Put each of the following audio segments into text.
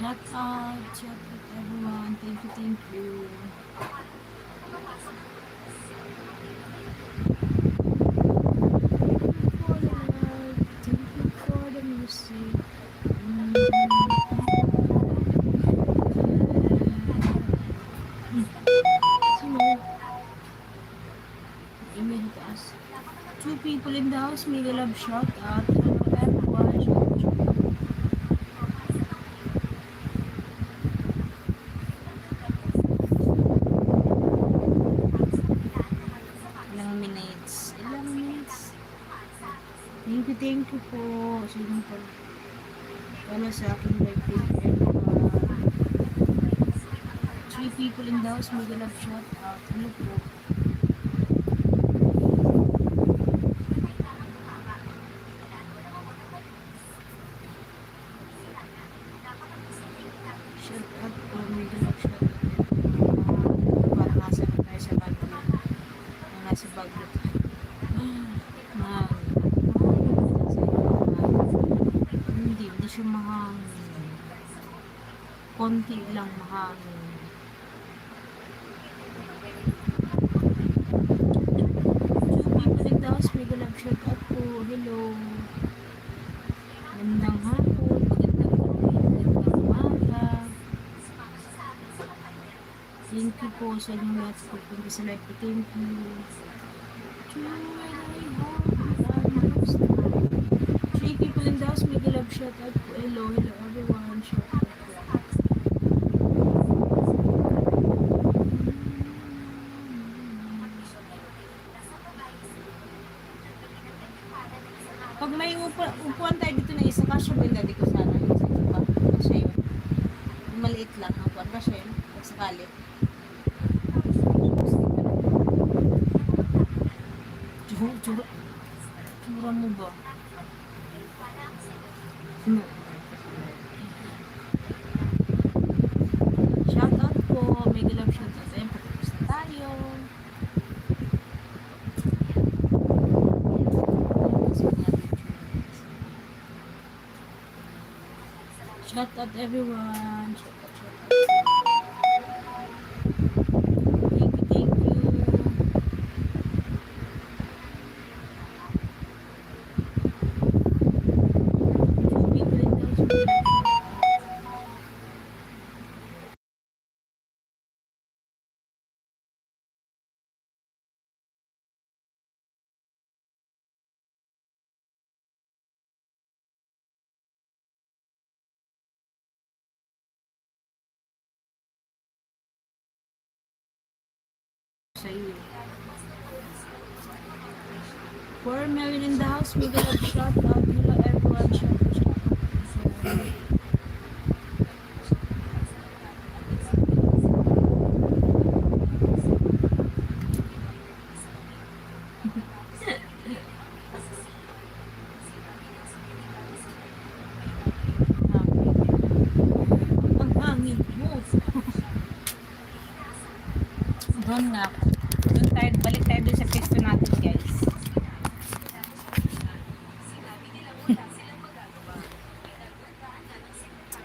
Shout out everyone. Thank you, thank you. Thank you for the music. Email to us. Two people in the house. Mega love shout out. Hello everyone. Ilang minutes. Ilang minutes. Thank you po. Sige po. Wala sa aking live video. Three people in the house. Mega love shout out. Hello po. Shout out po. Mega love shout out. Parang nasa na tayo sa bagyo. Nasa bagyo. Hindi siya mahangin. Konti lang mahangin. Mega love shout out po. Hello. Magandang hapon. Magandang gabi. Magandang umaga. Thank you po sa inyong lahat po. Thank you sa live po. Thank you. Three people in the house. Mega love shout out po. Hello. Hello everyone. Shout out po. Pag may upuan tayo dito na isa, kasya ba yung daddy ko sana? Yung sa iba. Kasya yun. Yung maliit lang. Upuan kasya yun. Pag sakali. Tsura mo ba? No. Shout out po. Mega love shout out. Ayun, patapos na tayo. Shout out everyone. Shout out. Thank you. Sa iyo. 4 million in the house. Mega love shout out. Hello everyone. Shout out. Ang hangin mo. Doon nga ako. Doon tayo, balik tayo doon sa pwesto natin, guys.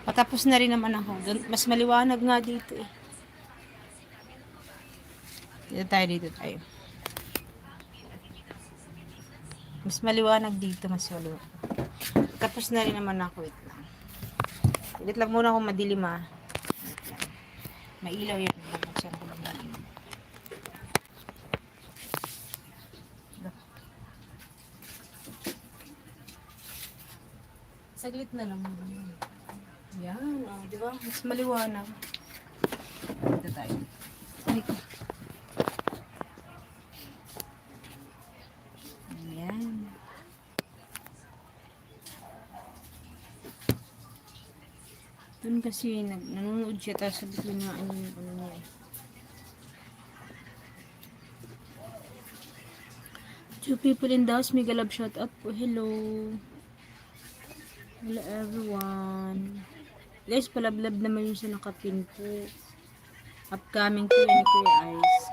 Patapos na rin naman ako. Doon, mas maliwanag nga dito eh. Dito tayo. Mas maliwanag dito, mas maliwanag. Tapos na rin naman ako. Wait lang. Wait lang muna akong madilim ah. May ilaw yun. Saglit na lang. Yan, oh, di ba? Mas maliwanag. Dito tayo. Ay. Yan. Doon kasi nanonood siya tapos sabi ko na ano niya eh. Two people in the house. Mega love shout out po. Hello. Hello everyone. Guys, palablab naman yung sa nakapin po. Upcoming po ni Kuya Ice.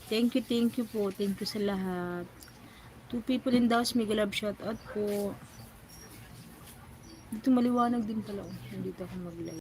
Thank you po. Thank you sa lahat. Two people in the house. Mega love shout out po. Dito maliwanag din pala. Nandito ako mag-live.